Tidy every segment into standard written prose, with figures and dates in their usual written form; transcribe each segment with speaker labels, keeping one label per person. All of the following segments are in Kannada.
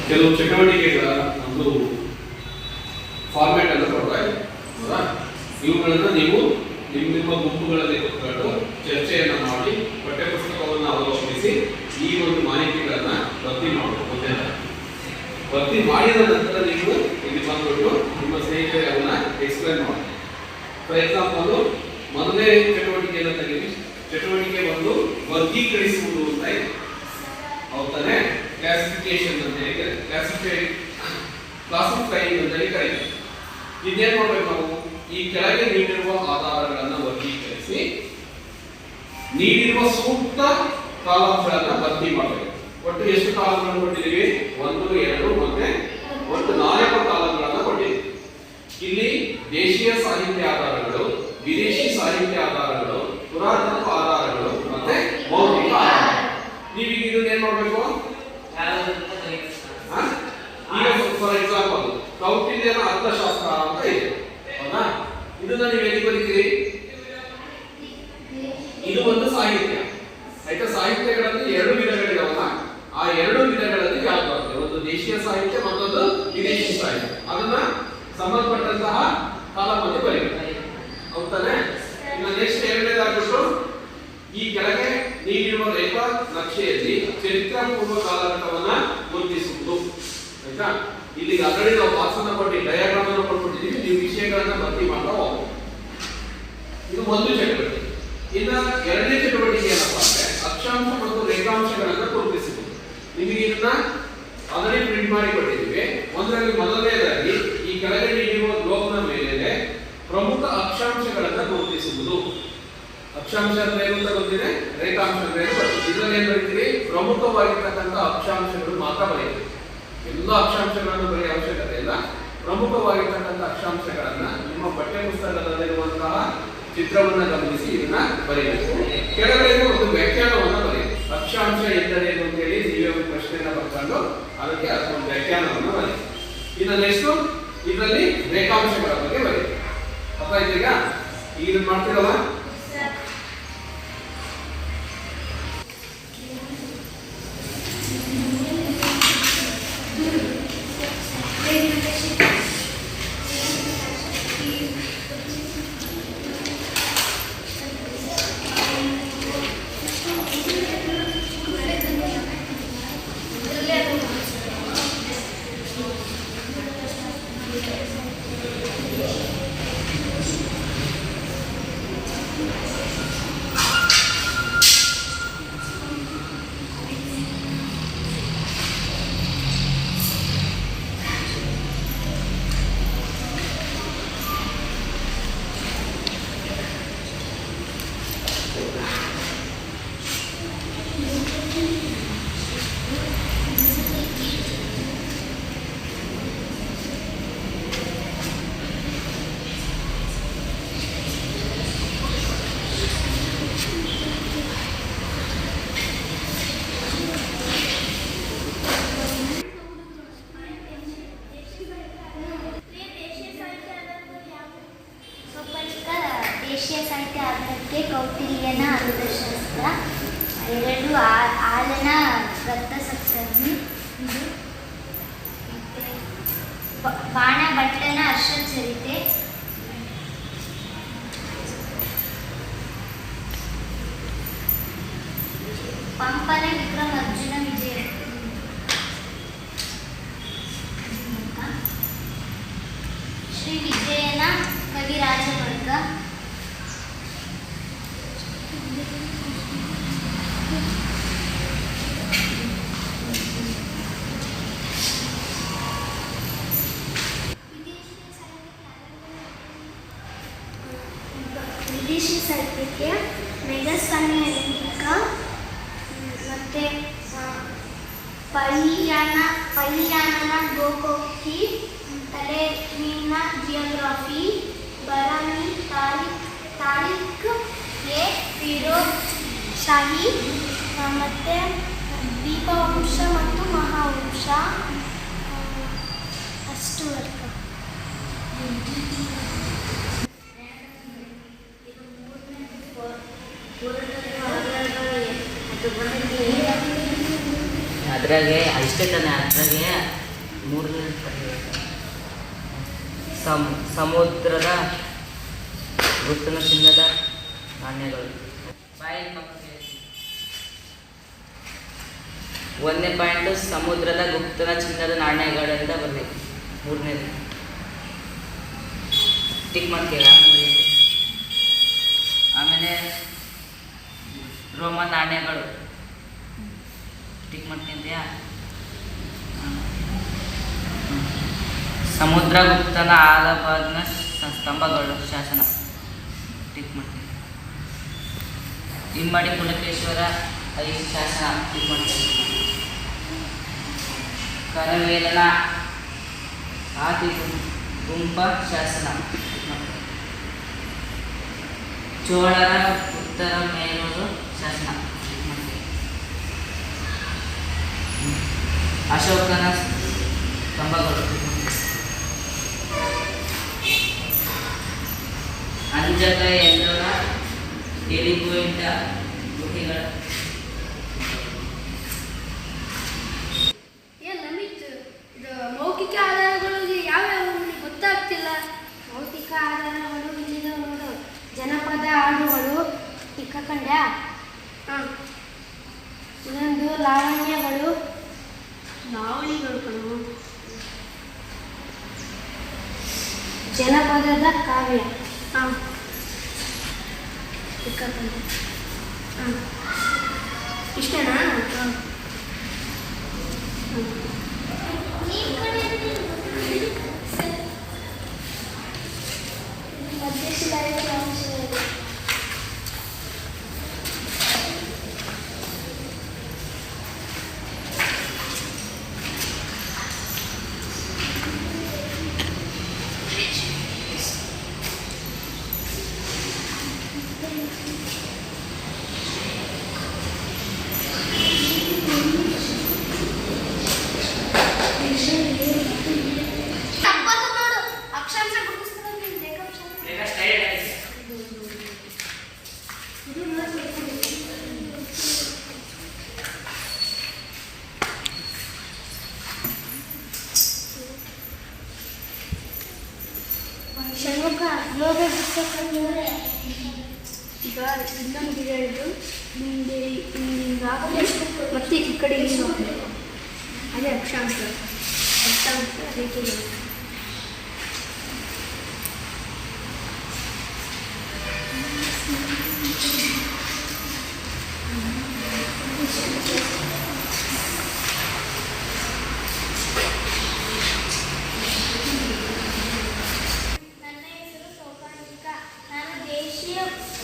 Speaker 1: ಕೆಲವು ಚಟುವಟಿಕೆಗಳ ಒಂದು ಫಾರ್ಮ್ಯಾಟ್ ಅನ್ನು ಕೊಡ್ತಾ ಇದೆ. ಹೌದಾ? ಇವುಗಳನ್ನು ನೀವು ನಿಮ್ಮ ಗುಂಪುಗಳಲ್ಲಿ ಕೂತ್ಕೊಂಡು ಚರ್ಚೆಯನ್ನು ಮಾಡಿ ಪಠ್ಯಪುಸ್ತಕವನ್ನು ಅವಲೋಕಿಸಿ ಈ ಒಂದು ಮಾಹಿತಿಗಳನ್ನ ಭರ್ತಿ ಮಾಡಬೇಕು. ಭರ್ತಿ ಮಾಡಿದ ನಂತರ ನೀವು ಇಲ್ಲಿ ಬಂದ್ಬಿಟ್ಟು ನಿಮ್ಮ ಸ್ನೇಹಿತರಿಗೆ ಅದನ್ನ ಎಕ್ಸ್ಪ್ಲೈನ್ ಮಾಡಿ. ಫಾರ್ ಎಕ್ಸಾಂಪಲ್, ಮೊದಲನೇ ಚಟುವಟಿಕೆಯನ್ನು ತೆಗೆದು ಚಟುವಟಿಕೆ ಒಂದು ವರ್ಗೀಕರಿಸುವುದು ಅಂತ ಇದೆ. ಹೌದಾನೆ? ಕ್ಲಾಸಿಫಿಕೇಶನ್ ಅಂತ ಹೇಳಿ ಕ್ಲಾಸಿಫೈಯಿಂಗ್ ಅಂತ ಹೇಳಿ ಕರೀತಾರೆ. ಇದೇನ್ ಮಾಡ್ಬೇಕು ನಾವು? ಈ ಕೆಳಗೆ ನೀಡಿರುವ ಆಧಾರಗಳನ್ನು ವರ್ಗೀಕರಿಸಿ ನೀಡಿರುವ ಸೂಕ್ತ ಕಾಲಂಗಳನ್ನು ಭರ್ತಿ ಮಾಡಬೇಕು. ಒಟ್ಟು ಎಷ್ಟು ಕಾಲಂಗಳನ್ನು ಕೊಟ್ಟಿದ್ದೀವಿ? 1, 2 ಮತ್ತೆ ಒಟ್ಟು 4 ಕಾಲಂಗಳನ್ನು ಕೊಟ್ಟಿದ್ದೀವಿ. ಇಲ್ಲಿ ದೇಶೀಯ ಸಾಹಿತ್ಯ ಆಧಾರಗಳು, ವಿದೇಶಿ ಸಾಹಿತ್ಯ ಆಧಾರಗಳು, ಪುರಾತತ್ವ ಆಧಾರಗಳು ಮತ್ತೆ ಮೌಖಿಕ ಆಧಾರಗಳು. ನೀವೀಗ ಇದನ್ನ ಏನ್ ಮಾಡ್ಬೇಕು? ಈಗ ಫಾರ್ ಎಕ್ಸಾಂಪಲ್ ಕೌಟಿಲ್ಯನ ಅರ್ಥಶಾಸ್ತ್ರ ಅಂತ ಇದೆ. ಹೌದಾ? ಇದನ್ನ ನೀವು ಎಲ್ಲಿ ಬರೀತೀರಿ? ಇದು ಒಂದು ಸಾಹಿತ್ಯ. ಆಯ್ತಾ? ಸಾಹಿತ್ಯಗಳಲ್ಲಿ 2 ವಿಧಗಳಿದಾವಲ್ಲ, ಆ 2 ವಿಧಗಳಲ್ಲಿ ಯಾವ್ದು ಬರ್ತದೆ? ಒಂದು ದೇಶೀಯ ಸಾಹಿತ್ಯ, ಮತ್ತೊಂದು ವಿದೇಶಿ ಸಾಹಿತ್ಯ. ಅದನ್ನ ಸಂಬಂಧಪಟ್ಟಂತಹ ಕಾಲಮಲ್ಲಿ ಬರೀಬೇಕು. ಹೌದಾನೆ? ಇನ್ನು ನೆಕ್ಸ್ಟ್ ಎರಡನೇದಾಗ್ಬಿಟ್ಟು ಈ ಕೆಳಗೆ ನೀಡಿರುವ ರೇಖಾ ನಕ್ಷೆಯಲ್ಲಿ ಚರಿತ್ರಾ ಪೂರ್ವ ಕಾಲಘಟ್ಟವನ್ನ ಗುರುತಿಸುವುದು. ಆಯ್ತಾ? ಇಲ್ಲಿ ಆಲ್ರೆಡಿ ನಾವು ಬಾಕ್ಸ್ ಅನ್ನು ಕೊಟ್ಟು ಡಯಾಗ್ರಾಮ್ ಅನ್ನು ಕೊಟ್ಬಿಟ್ಟಿದ್ದೀವಿ. ನೀವು ವಿಷಯಗಳನ್ನ ಭರ್ತಿ ಮಾಡ್ತಾ ಹೋಗ್ಬೋದು. ಇದು ಒಂದು ಚಟುವಟಿಕೆ. ಇನ್ನ ಎರಡನೇ ಚಟುವಟಿಕೆ ಏನಪ್ಪಾ ಅಂದ್ರೆ ಅಕ್ಷಾಂಶ ಮತ್ತು ರೇಖಾಂಶಗಳನ್ನ ಗುರುತಿಸುವುದು. ನಿಮಗೆ ಇದನ್ನ ಆಲ್ರೆಡಿ ಪ್ರಿಂಟ್ ಮಾಡಿ ಕೊಟ್ಟಿದ್ದೀವಿ. ಒಂದರಲ್ಲಿ ಮೊದಲನೇದಾಗಿ ಈ ಕೆಳಗೆ ನೀಡಿರುವ ಗ್ಲೋಬ್ನ ಮೇಲೆ ಪ್ರಮುಖ ಅಕ್ಷಾಂಶಗಳನ್ನ ಗುರುತಿಸುವುದು. ಅಕ್ಷಾಂಶ ಅಂದ್ರೆ ಏನು ಅಂತ ಗೊತ್ತಿದೆ, ರೇಖಾಂಶ ಅಂದ್ರೆ ಏನು ಗೊತ್ತಿದೆ. ಇದರಲ್ಲಿ ಏನ್ ಬರೀತೀರಿ? ಪ್ರಮುಖವಾಗಿರ್ತಕ್ಕಂಥ ಅಕ್ಷಾಂಶಗಳು ಮಾತ್ರ ಬರೀತೀವಿ. ಎಲ್ಲ ಅಕ್ಷಾಂಶಗಳನ್ನು ಬರೆಯುವ ಅವಶ್ಯಕತೆ ಇಲ್ಲ. ಪ್ರಮುಖವಾಗಿರ್ತಕ್ಕಂಥ ಅಕ್ಷಾಂಶಗಳನ್ನ ನಿಮ್ಮ ಪಠ್ಯಪುಸ್ತಕದಲ್ಲಿರುವಂತಹ ಚಿತ್ರವನ್ನ ಗಮನಿಸಿ ಇದನ್ನ ಬರೆಯಬೇಕು. ಕೆಳಗಡೆ ಒಂದು ವ್ಯಾಖ್ಯಾನವನ್ನ ಬರೆಯಿರಿ. ಅಕ್ಷಾಂಶ ಎಂದರೇನು ಅಂತ ಹೇಳಿ ನೀವೇ ಒಂದು ಪ್ರಶ್ನೆಯನ್ನ ಬರ್ಕೊಂಡು ಅದಕ್ಕೆ ಒಂದು ವ್ಯಾಖ್ಯಾನವನ್ನು ಬರೆಯಿರಿ. ಇನ್ನು ನೆಕ್ಸ್ಟ್ ಇದರಲ್ಲಿ ರೇಖಾಂಶಗಳ ಬಗ್ಗೆ ಬರೆಯಿರಿ. ಅರ್ಥ ಆಯ್ತು? ಈಗ ಇದನ್ನ ಮಾಡ್ತಿರಲ್ಲ?
Speaker 2: ದೇಶೀಯ ಸಾಹಿತ್ಯ ಆಧಾರಕ್ಕೆ ಕೌಟಿಲ್ಯನ ಅರ್ಥಶಾಸ್ತ್ರ, 2 ಆಲನ ರಕ್ತಸಪ್ತಮಿ, ಬಾಣಭಟ್ಟನ ಹರ್ಷಚರಿತೆ, ಪಂಪನ ವಿಕ್ರಮಾರ್ಜುನ ವಿಜಯ, ಶ್ರೀ ವಿಜಯನ ಕವಿರಾಜವರ್ಗ,
Speaker 3: ವಿದೇಶಿ ಸಾಹಿತ್ಯಕ್ಕೆ ಮೇಘಸ್ವಾಮಿ ಅಲಂಕ ಮತ್ತು ಪಲಿಯಾನನ ಗೋಕೋಕಿ, ತಲೆಮೀನ ಜಿಯೋಗ್ರಫಿ, ಬರಾನಿ ತಾರಿಕ್ ಎ ಫಿರೋಜ್ ಶಾಹಿ ಮತ್ತು ದೀಪವಂಶ ಮತ್ತು ಮಹಾವಂಶ. ಅಷ್ಟು ವರ್ಗ.
Speaker 4: ಅದ್ರಾಗೆ ಅಷ್ಟೇ ತಾನೆ, ಅದ್ರಾಗೆ ಮೂರನೇ ಸಮುದ್ರದ ಗುಪ್ತನ ಚಿನ್ನದ ನಾಣ್ಯಗಳು. ಒಂದನೇ ಪಾಯಿಂಟು ಸಮುದ್ರದ ಗುಪ್ತನ ಚಿನ್ನದ ನಾಣ್ಯಗಳಿಂದ ಬರಬೇಕು. ಮೂರನೇದು ಟಿಕ್ ಮಾಡ್ತೀವಿ. ಆಮೇಲೆ ರೋಮನ್ ನಾಣ್ಯಗಳು ಟಿಕ್ ಮಾಡ್ತೀಯಾ. ಸಮುದ್ರಗುಪ್ತನ ಅಲಹಾಬಾದ್ನ ಸ್ತಂಭಗಳು ಶಾಸನ ಟಿಕ್ ಮಾಡ್ತೀನಿ. ಇಮ್ಮಡಿ ಪುಲಕೇಶ್ವರ ಶಾಸನ ಟಿಕ್ ಮಾಡ್ತೀನಿ. ಕರವೇಲನ ಆದಿ ಗುಂಪ ಶಾಸನ ಟಿಕ್ ಮಾಡ್ತೀನಿ. ಚೋಳರ ಉತ್ತರ ಮೇಲೂರು ಶಾಸನ ಟಿಕ್ ಮಾಡ್ತೀನಿ. ಅಶೋಕನ ಸ್ತಂಭಗಳು ಟಿಕ್ ಮಾಡ್ತೀನಿ. ಅಂಜಕ ಎಲ್ಲರ ಎಲಿಗೋಯಿಂಟ ಗುಹೆಗಳ.
Speaker 3: ಮೌಖಿಕ ಆಧಾರಗಳು ಯಾವ್ಯಾವ ಗೊತ್ತಾಗ್ತಿಲ್ಲ. ಮೌಖಿಕ ಆಧಾರಗಳು ಇಲ್ಲಿದೆ ನೋಡು. ಜನಪದ ಹಾಡುಗಳು ಇಕ್ಕಂಡ್ಯಾ. ಇನ್ನೊಂದು ಲಾವಣಿಗಳು ಕಣು. ಜನಪದದ ಕಾವ್ಯ ಇಷ್ಟೇನಾ? ಷಣ್ಮುಖ ಯೋಗ ಈಗ ಇನ್ನೊಂದು ಹೇಳಿದ್ದು ಮುಂದೆ ಮತ್ತೆ ಈ ಕಡೆ ಅದೇ ಅಕ್ಷಾಂಶ ರೇಖೆ.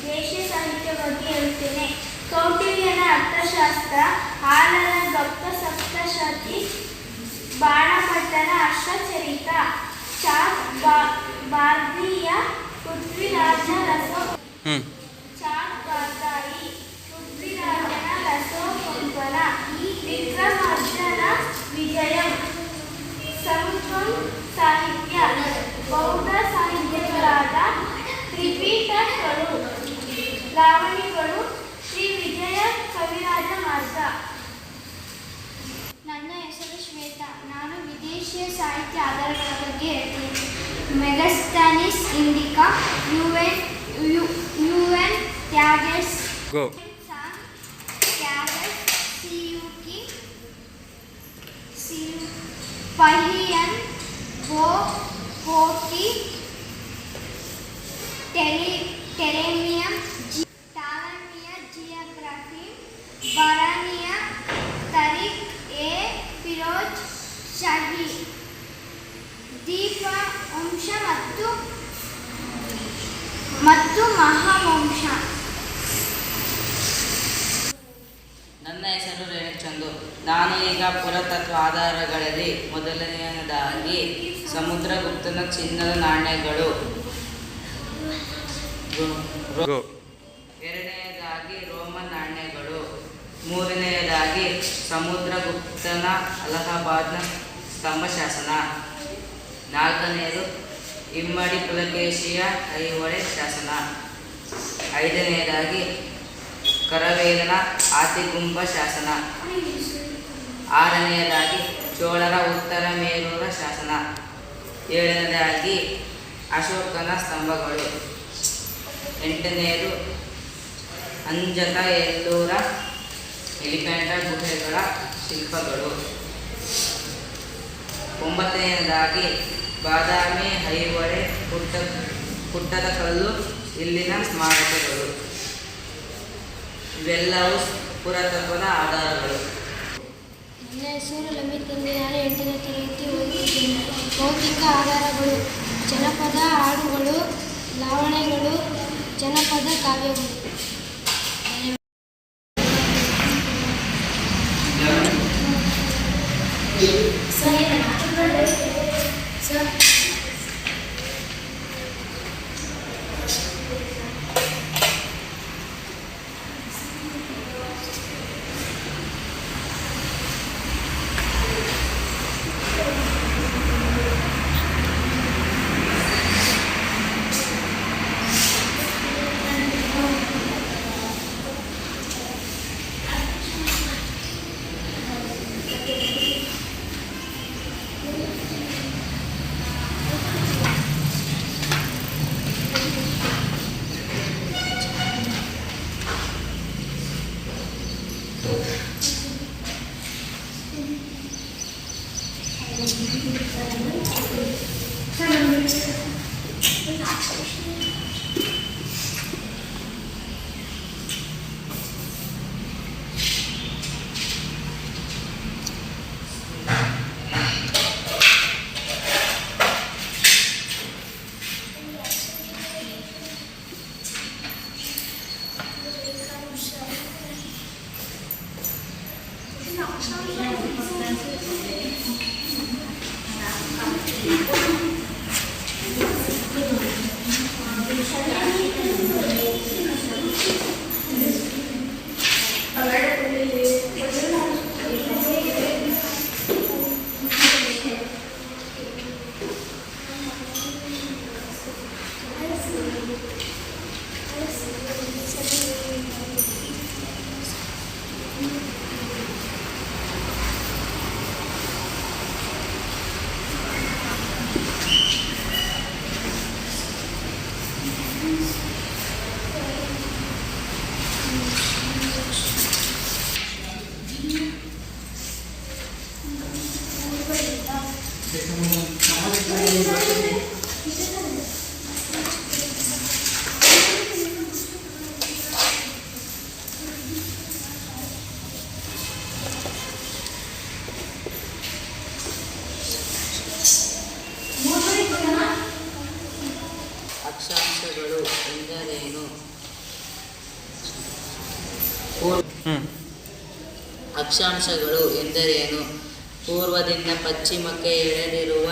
Speaker 2: ದೇಶೀಯ ಸಾಹಿತ್ಯ ಬಗ್ಗೆ ಹೇಳುತ್ತೇನೆ. ಕೌಟಿಲ್ಯನ ಅರ್ಥಶಾಸ್ತ್ರ, ಆಲರ ಗಪ್ತ ಸಪ್ತಶತಿ, ಬಾಣಭಟ್ಟನ ಅಷ್ಟಚರಿತ, ಚಾಕ್ ಬಾರ್ದಿಯ ಪೃಥ್ವಿರಾಜ ಚಾಕ್ ಪೃಥ್ವಿರಾಜನ ರಸೋಪಂಪನ, ವಿಕ್ರಮಾರ್ಜನ ವಿಜಯಂ, ಸಂಸ್ಕೃತ ಸಾಹಿತ್ಯ, ಬೌದ್ಧ ಸಾಹಿತ್ಯಗಳಾದ ತ್ರಿಪೀಠಗಳು, ಲಾವಣಿಗಳು, ಶ್ರೀ ವಿಜಯ ಕವಿರಾಜ ಮಾರ್ಗ. ನನ್ನ ಹೆಸರು ಶ್ವೇತಾ. ನಾನು ವಿದೇಶೀಯ ಸಾಹಿತ್ಯ ಆಧಾರಗಳ ಬಗ್ಗೆ ಹೇಳ್ತೀನಿ. ಮೆಗಸ್ತಾನಿಸ್ ಇಂಡಿಕಾ, ಯುಎನ್ ತ್ಯಾಗೆಸ್, ಸಿಯುಕಿ, ಪಹಿಯನ್, ಹೋಕಿ, ಟೆರೆಮಿಯಂ, ಟಾಲಮಿಯ ಜಿಯೋಗ್ರಫಿ, ಬರಾನಿಯ ತರಿಕ್ ಎ ಫಿರೋಜ್ ಶಾಹಿ, ದೀಪ ವಂಶ ಮತ್ತು ಮಹಾವಂಶ.
Speaker 4: ನನ್ನ ಹೆಸರು ರೇಣುಚಂದು. ನಾನು ಈಗ ಪುರಾತತ್ವ ಆಧಾರಗಳಲ್ಲಿ ಮೊದಲನೆಯದಾಗಿ ಸಮುದ್ರಗುಪ್ತನ ಚಿನ್ನದ ನಾಣ್ಯಗಳು, ಎರಡನೆಯದಾಗಿ ರೋಮನ್ ನಾಣ್ಯಗಳು, ಮೂರನೆಯದಾಗಿ ಸಮುದ್ರಗುಪ್ತನ ಅಲಹಾಬಾದ್ನ ಸ್ತಂಭಶಾಸನ, ನಾಲ್ಕನೆಯದು ಇಮ್ಮಡಿ ಪುಲಕೇಶಿಯ ಐಹೊಳೆ ಶಾಸನ, ಐದನೆಯದಾಗಿ ಕರವೇಲನ ಆದಿಗುಂಪ ಶಾಸನ, 6ನೇಯದಾಗಿ ಚೋಳರ ಉತ್ತರ ಮೇರೂರ ಶಾಸನ. 7ನೇದಾಗಿ ಅಶೋಕನ ಸ್ತಂಭಗಳು. 8ನೇದು ಅಂಜತ ಎಲ್ಲೂರ ಎಲಿಫೆಂಟ ಗುಹೆಗಳ ಶಿಲ್ಪಗಳು. 9ನೇದಾಗಿ ಬಾದಾಮಿ ಐಹೊಳೆ ಪುಟ್ಟದ ಕಲ್ಲು ಇಲ್ಲಿನ ಸ್ಮಾರಕಗಳು. ಇವೆಲ್ಲವೂ ಪುರಾತತ್ವದ ಆಧಾರಗಳು.
Speaker 2: ನನ್ನ ಹೆಸರು ಲಮಿತ್ ಎಂದು ನಾನು 8ನೇ ತರಗತಿ ಓದುತ್ತಿದ್ದೇನೆ. ಭೌತಿಕ ಆಧಾರಗಳು: ಜನಪದ ಹಾಡುಗಳು, ಲಾವಣೆಗಳು, ಜನಪದ ಕಾವ್ಯಗಳು.
Speaker 4: ಅಕ್ಷಾಂಶಗಳು ಎಂದರೇನು? ಅಕ್ಷಾಂಶಗಳು ಎಂದರೇನು? ಪೂರ್ವದಿಂದ ಪಶ್ಚಿಮಕ್ಕೆ ಎಳೆದಿರುವ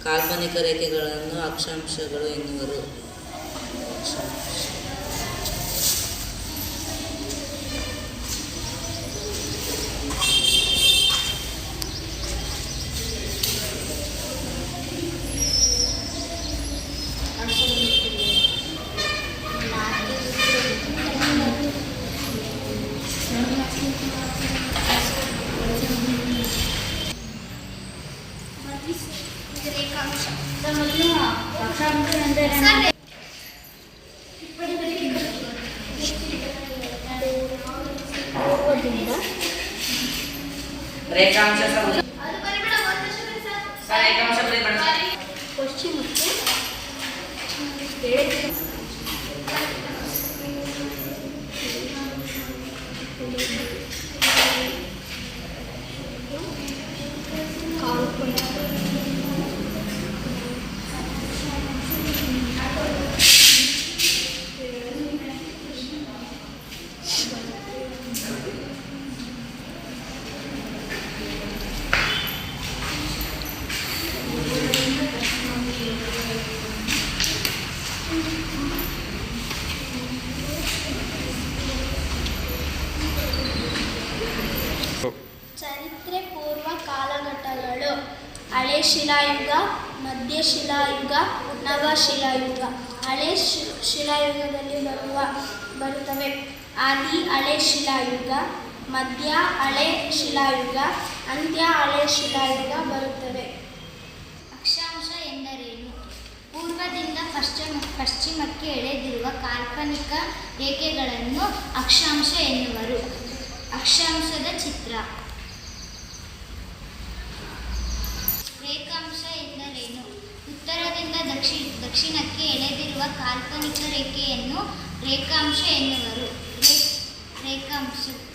Speaker 4: ಕಾಲ್ಪನಿಕ ರೇಖೆಗಳನ್ನು ಅಕ್ಷಾಂಶಗಳು ಎನ್ನುವರು. ರೇಖಾಂಶ
Speaker 3: ಪಶ್ಚಿಮಕ್ಕೆ
Speaker 2: ಚರಿತ್ರೆ ಪೂರ್ವ ಕಾಲಘಟ್ಟಗಳು: ಹಳೆ ಶಿಲಾಯುಗ, ಮಧ್ಯಶಿಲಾಯುಗ, ನವಶಿಲಾಯುಗ. ಹಳೆ ಶಿಲಾಯುಗದಲ್ಲಿ ಬರುತ್ತವೆ ಆದಿ ಹಳೆ ಶಿಲಾಯುಗ,
Speaker 3: ಮಧ್ಯ ಹಳೆ ಶಿಲಾಯುಗ, ಅಂತ್ಯ ಹಳೆ ಶಿಲಾಯುಗ ಬರುತ್ತವೆ.
Speaker 2: ಅಕ್ಷಾಂಶ ಎಂದರೇನು? ಪೂರ್ವದಿಂದ ಪಶ್ಚಿಮಕ್ಕೆ ಎಳೆದಿರುವ ಕಾಲ್ಪನಿಕ ರೇಖೆಗಳನ್ನು ಅಕ್ಷಾಂಶ ಎನ್ನುವರು. ಅಕ್ಷಾಂಶದ ಚಿತ್ರ. ರೇಖಾಂಶ ಎಂದರೇನು? ಉತ್ತರದಿಂದ ದಕ್ಷಿಣಕ್ಕೆ ಎಳೆದಿರುವ ಕಾಲ್ಪನಿಕ ರೇಖೆಯನ್ನು ರೇಖಾಂಶ ಎನ್ನುವರು. ರೇಖಾಂಶ